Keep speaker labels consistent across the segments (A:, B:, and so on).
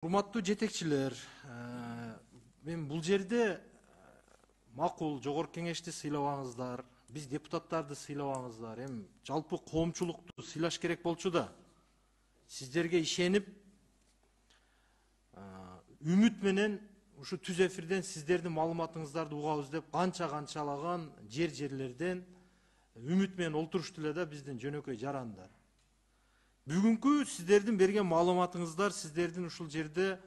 A: Урматтуу жетекчилер, мен бул жерде макул жогорку кеңешти сыйлабаңыздар, биз депутаттарды сыйлабаңыздар, жалпы коомчулукту сыйлаш керек болчу да. Сиздерге ишенип, үмүт менен ушу түз эфирден сиздердин маалыматыңыздарды угабыз деп канчалаган жерлерден үмүт менен олтурушту эле да биздин жөнөкөй жарандар. Бүгүнкү сиздердин берген маалыматыңыздар, сиздердин ушул жерде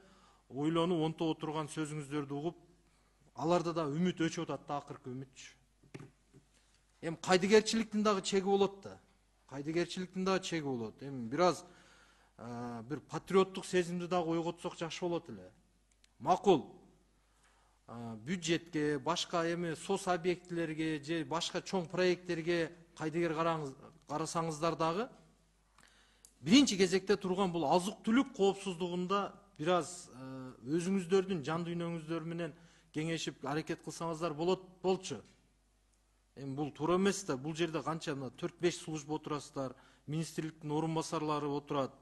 A: ойлонуп, онто отурган сөзүңүздөрдү угуп, аларда да үмүт өчүп атат да, акыркы үмүтчү. Кайдыгерчиликтин дагы чеги болот да. Кайдыгерчиликтин дагы чеги болот. Бир аз бир патриоттук сезимди дагы ойготсок жакшы болот эле. Макул. Бюджетке, башка сос объектилерге же башка чоң проекттерге кайдыгер карасаңыздар дагы биринчи кезекте турган бул азык-түлүк коопсуздугунда бир аз өзүңүздөрдүн жан дүйнөңүздөр менен кеңешип аракет кылсаңыздар болчу. Бул туура эмес да, бул жерде канча 4-5 служба отурасыздар, министрликтин орун басарлары отурат.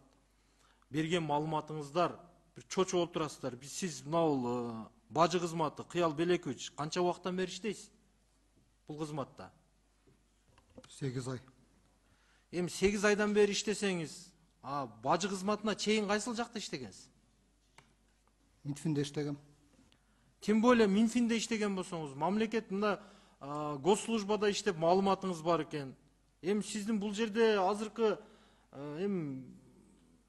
A: Берген маалыматыңыздар бир чочуп отурасыздар. Сиз мына бажы кызматы Кыял Белекович канча убакыттан бери иштейсиз бул кызматта?
B: 8 ай.
A: 8 айдан бери иштесеңиз, бажы кызматына чейин кайсыл жакта иштегенсиз?
B: Минфинде иштегем.
A: Тем более Минфинде иштеген болсоңуз, мамлекет мында госслужбада иштеп маалыматыңыз бар экен. Сиздин бул жерде азыркы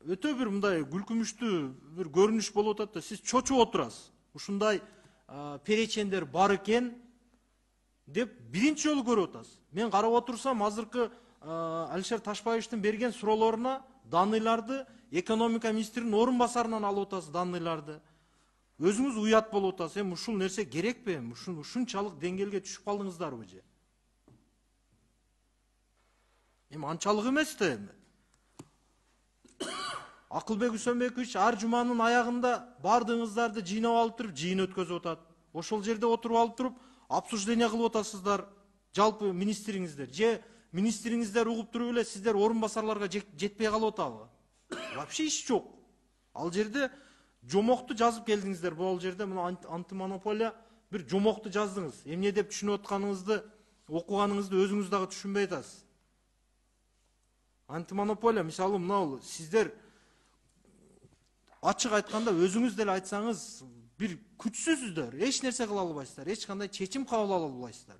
A: өтө бир мындай күлкүмүштүү бир көрүнүш болуп атат да, сиз чочуп отурасыз. Ушундай перечендер бар экен деп биринчи жолу көрүп атасыз. Мен карап отурсам, азыркы Алишер Ташпаевичтин берген суроолоруна данныйларды экономика министринин орун басарынан алып атасыз данныйларды. Өзүңүз уят болуп атасыз. Ушул нерсе керекпи? Ушунчалык деңгээлге түшүп калдыңыздарбы же? Анчалык эмес да Акылбек Үсөнбекович ар жуманын аягында бардыгыңыздарды жыйнап алып туруп жыйын өткөзүп атат. Ошол жерде отуруп алып туруп обсуждение кылып атасыздар. Жалпы министриңиздер же министриңиздер угуп туруп эле сиздер орун басарларга жетпей калып атабы? Вообще иш жок. Ал жерде жомокту жазып келдиңиздер. Бул жерде мына антимонополия бир жомокту жаздыңыз. Эмне деп түшүнүп атканыңызды, окуганыңызды өзүңүз дагы түшүнбөй атасыз. Антимонополия, мисалы, мына сиздер ачык айтканда өзүңүз деле айтсаңыз, бир күчсүзсүздөр, эч нерсе кыла албайсыздар, эч кандай чечим кабыл ала албайсыздар.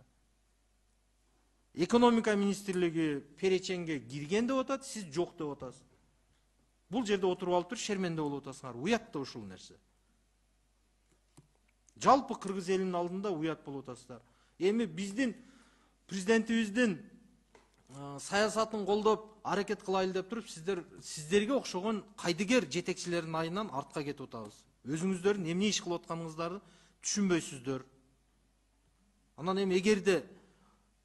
A: Экономика министрлиги переченге кирген деп атат, сиз жок деп атасыз. Бул жерде отуруп алып туруп шерменде болуп атасыңар. Уят да ушул нерсе. Жалпы кыргыз элинин алдында уят болуп атасыздар. Биздин президентибиздин саясатын колдоп аракет кылайлы деп туруп сиздерге окшогон кайдыгер жетекчилердин айынан артка кетип атабыз. Өзүңүздөрдүн эмне иш кылып атканыңыздарды түшүнбөйсүздөр. Анан эгерде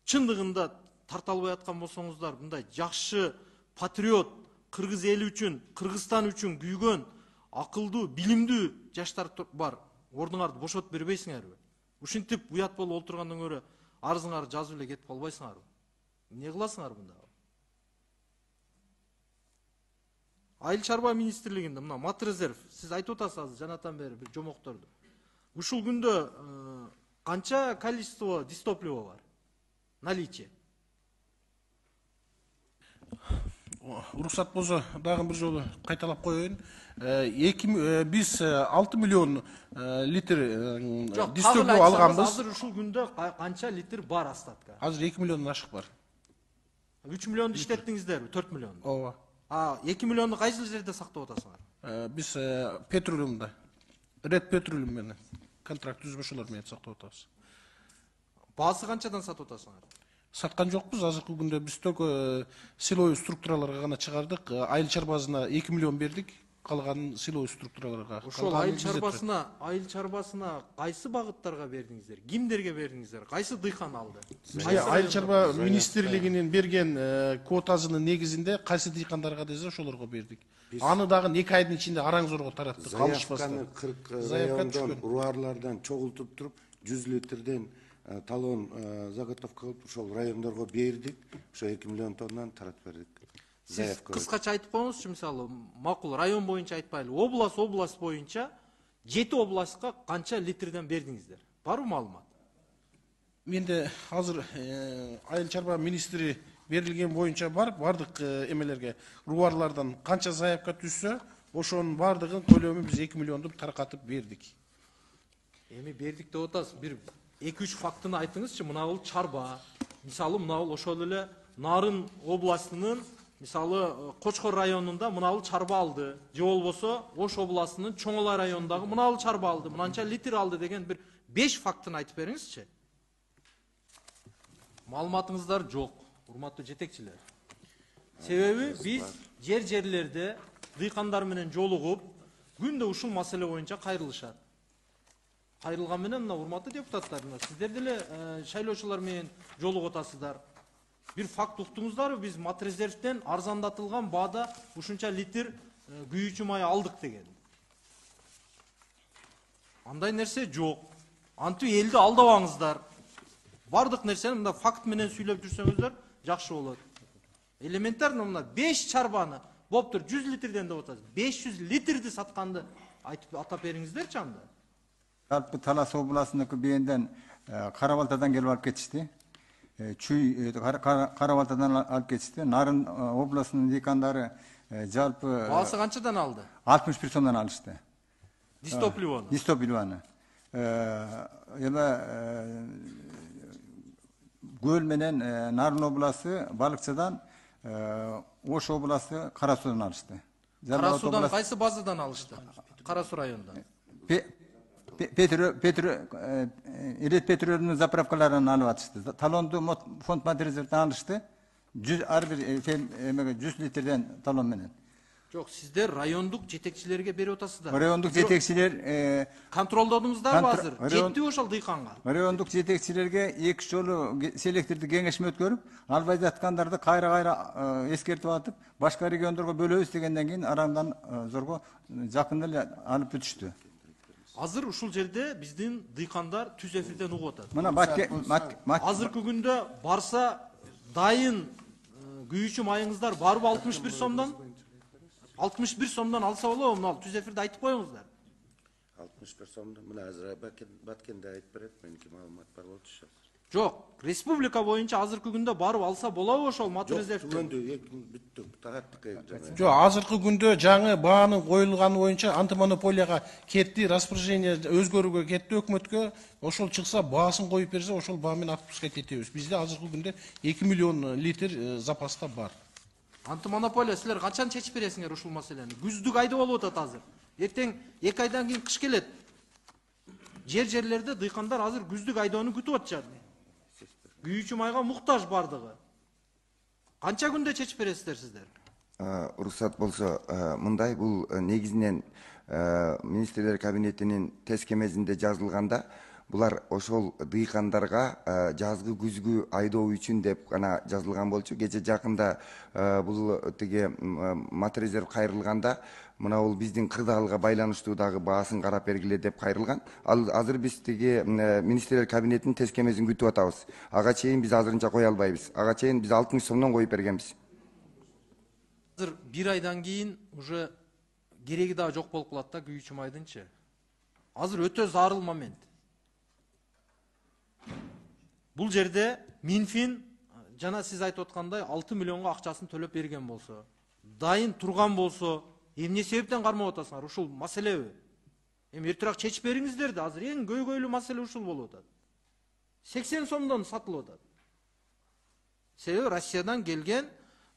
A: чындыгында тарта албай аткан болсоңуздар, мындай жакшы патриот, кыргыз эли үчүн, Кыргызстан үчүн күйгөн, акылдуу, билимдүү жаштар бар. Ордуңарды бошотуп бербейсиңерби? Ушинтип уят болуп олтургандан көрө арызыңарды жазып эле кетип калбайсыңарбы? Эмне кыласыңар мында? Айыл чарба министрлигинде мына Матрезерв, сиз айтып атасыз азыр жанатан бери бир жомокторду. Ушул күндө канча количество дистопливо бар? Наличие.
C: Уруксат болсо дагы бир жолу кайталап коеюн. Биз 6 миллион литр дистопливо алганбыз.
A: Азыр ушул күндө канча литр бар остатка?
C: Азыр 2 миллиондон ашык бар.
A: 3 миллионду иштеттиңиздерби? 4 миллион?
C: Ооба.
A: 2 миллионду кайсыл жерде сактап атасыңар?
C: Биз Петролиумда, Ред Петролиум менен контракт түзүп ошолор менен сактап атабыз.
A: Баасы канчадан сатып атасыңар?
C: Саткан жокпуз. Азыркы күндө биз только силовой структураларга гана чыгардык. Айыл чарбасына 2 миллион бердик. Калганын силовой структураларга.
A: Ошол айыл чарбасына кайсы багыттарга бердиңиздер? Кимдерге бердиңиздер? Кайсы дыйкан алды?
C: Айыл чарба министрлигинин берген квотасынын негизинде кайсы дыйкандарга десе ошолорго бердик. Аны дагы 2 айдын ичинде араң зорго тараттык.
D: Заявканы 40 райондон, руарлардан чогултуп туруп 100 литрден талон заготовка кылып ошол райондорго бердик. Ошо 2 миллион тоннаны таратып бердик.
A: Сиз
D: заявка.
A: кыскача айтып коюңузчу, мисалы, макул район боюнча айтпайлы, область боюнча 7 областка канча литрден бердиңиздер? Барбы маалымат?
C: Менде азыр айыл чарба министри берилген боюнча бардык эмелерге рубарлардан канча заявка түссө, ошонун бардыгын көлөмү биз 2 миллионду таркатып бердик.
A: Эми бердик деп атасыз. Бир 2-3 фактыны айтыңызчы. Мынабул чарба. Мисалы, мынабул ошол эле Нарын областынын, мисалы, Кочкор районунда мынабул чарба алды. Же болбосо Ош областынын Чоңолай районундагы мынабул чарба алды. Мынанча литр алды деген бир 5 фактыны айтып бериңизчи. Маалыматыңыздар жок, урматтуу жетекчилер. Себеби биз жерлерде дыйкандар менен жолугуп, күндө ушул маселе боюнча кайрылышат. Кайрылган менен мына урматтуу депутаттар, сиздер деле шайлоочулар менен жолугуп атасыздар. Бир факт уктуңуздарбы, биз Матрезервден арзандатылган баада ушунча литр күйүүчү май алдык деген. Андай нерсе жок. Антип элди алдабаңыздар. Бардык нерсени мында факт менен сүйлөп жүрсөңүздөр жакшы болот. Элементарно мына 5 чарбаны боптур 100 литрден деп атасыз. 500 литрди сатканды айтып атап бериңиздерчи анда.
E: Жалпы Талас областындагы бээнден Карабалтадан келип алып кетишти. Чүй Карабалтадан алып кетишти. Нарын областынын дыйкандары жалпы
A: Баасы канчадан алды?
E: 61 сомдон алышты.
A: Дистопливону.
E: Дистопливону. Göl менен Нарын областы балыкчыдан, Ош областы Карасудан алышты.
A: Карасудан кайсы базадан алышты? Карасу районунан.
E: Ирет петролдун заправкаларынан алып атышты. Талонду фонд Матрезервден алышты. 100 ар бир 100 литрден талон менен.
A: Жок, сиздер райондук жетекчилерге берип атасыздар.
E: Райондук жетекчилер
A: контролдодуңуздарбы азыр? Жетти ошол дыйканга.
E: Райондук жетекчилерге 2 жолу селекторду кеңешме өткөрүп, албай жаткандарды кайра эскертип атып, башка региондорго бөлөбүз дегенден кийин арамдан зорго жакында эле алып бүтүштү.
A: Азыр ушул жерде биздин дыйкандар түз эфирден угуп атат.
E: Мына
A: Азыркы күндө барса дайын күйүүчү майыңыздар барбы 61 сомдон? 61 сомдон алса болобу, мына түз эфирде айтып коюңуздар.
D: 61 сомдон мына азыр Баткенде айтып берет, меники маалымат бар болчу.
A: Жок, республика боюнча азыркы күндө барып алса болобу ошол Матрезервден?
D: Бүттүк, тараттык.
C: Жо, азыркы күндө жаңы баанын коюлганы боюнча антимонополияга кетти, распоряжение өзгөрүүгө кетти өкмөткө. Ошол чыкса, баасын коюп берсе, ошол баа менен отпускать этебиз. Бизде азыркы күндө 2 миллион литр запаста бар.
A: Антимонополия силер качан чечип бересиңер ушул маселени? Күздүк айда болуп атат азыр. Эртең 2 айдан кийин кыш келет. Жерлерде дыйкандар азыр күздүк айдоону күтүп атышат. Күйүүчү майга муктаж бардыгы. Канча күндө чечип бересиздер сиздер?
F: Уруксат болсо, мындай бул негизинен министрлер кабинетинин тескемесинде жазылганда, булар ошол дыйкандарга жазгы күзгү айдоо үчүн деп гана жазылган болчу. Кече жакында бул тиги Матрезерв кайрылганда, мына бул биздин кырдаалга байланыштуу дагы баасын карап бергиле деп кайрылган. Ал азыр биз тиги министрлер кабинетинин тескемесин күтүп атабыз. Ага чейин биз азырынча кое албайбыз. Ага чейин биз 60 сомдон коюп бергенбиз.
A: Азыр 1 айдан кийин уже кереги да жок болуп калат да күйүүчү майдынчы. Азыр өтө зарыл момент. Бул жерде Минфин жана сиз айтып аткандай 6 миллионго акчасын төлөп берген болсо, дайын турган болсо, эмне себептен кармап атасыңар? Ушул маселеби? Эми эртерээк чечип бериңиздер да, азыр эң көйгөйлүү маселе ушул болуп атат. 80 сомдон сатылып атат. Себеби Россиядан келген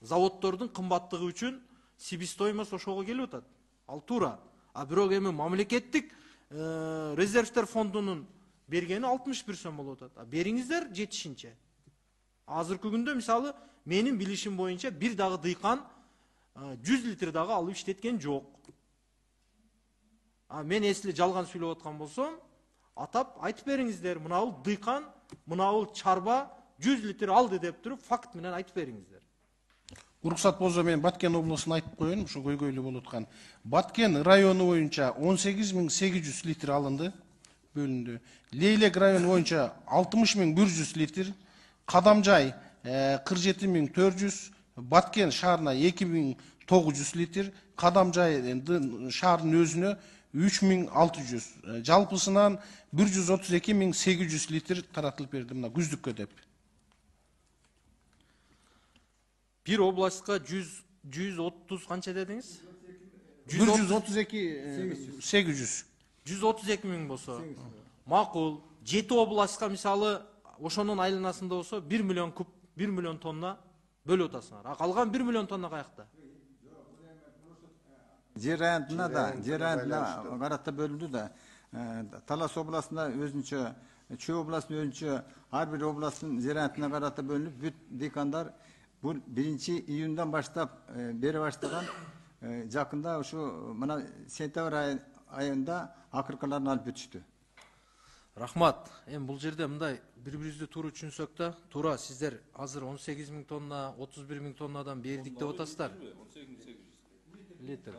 A: заводдордун кымбаттыгы үчүн себестоимость ошого келип атат. Ал туура. А бирок эми мамлекеттик резервтер фондунун бергени 61 сом болуп атат. Бериңиздер жетишинче. Азыркы күндө мисалы менин билишим боюнча бир дагы дыйкан 100 литр дагы алып иштеткен жок. Мен эсли жалган сүйлөп аткан болсом, атап айтып бериңиздер, мынабул дыйкан, мынабул чарба 100 литр алды деп туруп факт менен айтып бериңиздер.
C: Уруксат болсо мен Баткен областын айтып коеюн, ушу көйгөйлүү болуп аткан. Баткен району боюнча 18800 литр алынды, бөлүндү. Лейлек району боюнча 60100 литр, Кадамжай 47400, Баткен шаарына 2900 литр, Кадамжай шаарынын өзүнө 3600, жалпысынан 132800 литр таратылып берди мына күздүккө деп.
A: Бир областка 130 канча дедиңиз?
C: 132 800.
A: 132 миң болсо. Макул. 7 областка мисалы ошонун айланасында болсо 1 миллион куб, 1 миллион тонна бөлүп атасыңар. А калган 1 миллион тонна каякта?
E: Жер айылына карата бөлүндү да. Талас областында өзүнчө, Чүй областында өзүнчө, ар бир областтын жер айылына карата бөлүнүп, бүт дыйкандар бул 1 июндан баштап бере баштаган. Жакында ушу мына сентябрь айында акыркаларын алып бүтүштү.
A: Рахмат. Бул жерде мындай бири-бирибизди туура түшүнсөк да, туура сиздер азыр 18 миң тонна, 31 миң тоннадан бердик деп атасыздар. Литр.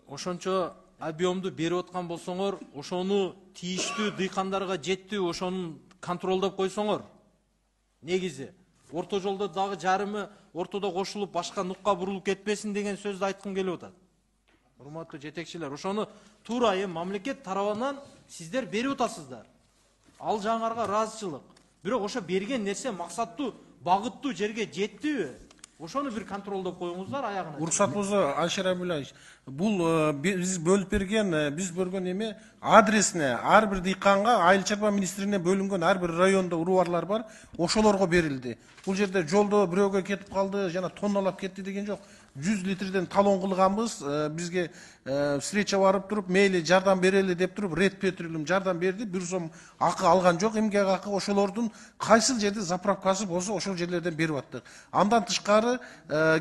A: Ошончо объемду берип аткан болсоңор, ошону тийиштүү дыйкандарга жеттүү, ошонун контролдоп койсоңор. Негизи орто жолдо дагы жарымы ортодо кошулуп башка нукка бурулуп кетпесин деген сөздү айткым келип атат. Урматтуу жетекчилер, ошону туура мамлекет тарабынан сиздер берип атасыздар. Ал жаңарга ыраазычылык. Бирок ошо берген нерсе максаттуу, багыттуу жерге жеттиби? Ошону бир контролдоп коюңуздар аягына.
C: Уруксат болсо, Алишер Абдуллаевич, бул биз бөлүп берген, биз бөлгөн эме адресине ар бир дыйканга Айыл чарба министрине бөлүнгөн ар бир райондо уруарлар бар, ошолорго берилди. Бул жерде жолдо бирөөгө кетип калды, жана тонналап кетти деген жок. 100 литрден талон кылганбыз, бизге встреча барып туруп, мейли жардам берели деп туруп, Ред Петролиум жардам берди, 1 сом акы алган жок, эмгек акы ошолордун кайсыл жерде заправкасы болсо ошол жерлерден берип аттык. Андан тышкары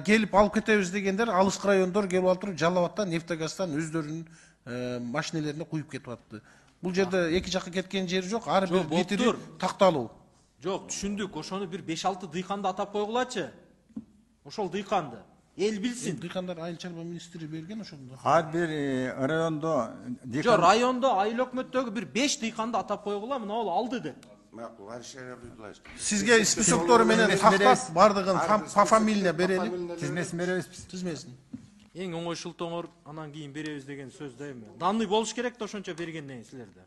C: келип алып кетебиз дегендер алыскы райондор келип алып туруп, Жалал-Абадтан, Нефтегаздан өздөрүнүн машинелерине куюп кетип атты. Бул жерде эки жакка кеткен жери жок, ар бир литри такталуу.
A: Жок, түшүндүк. Ошону бир 5-6 дыйканды атап койгулачы. Ошол дыйканды эл билсин.
C: Дыйкандар Айыл чарба министри берген ошондо.
E: Ар бир райондо
A: Жок, райондо айыл өкмөттөгү бир 5 дыйканды атап койгула, мына ол алды деп.
D: Макул, Алишер Абдуллаевич.
C: Сизге списоктору менен тактап бардыгын пофамилия берели.
E: тизмесин беребиз.
C: Тизмесин.
A: Эң оңойшултоңор анан кийин беребиз деген сөз да эми. Данный болуш керек да ошончо бергенден кийин силерде.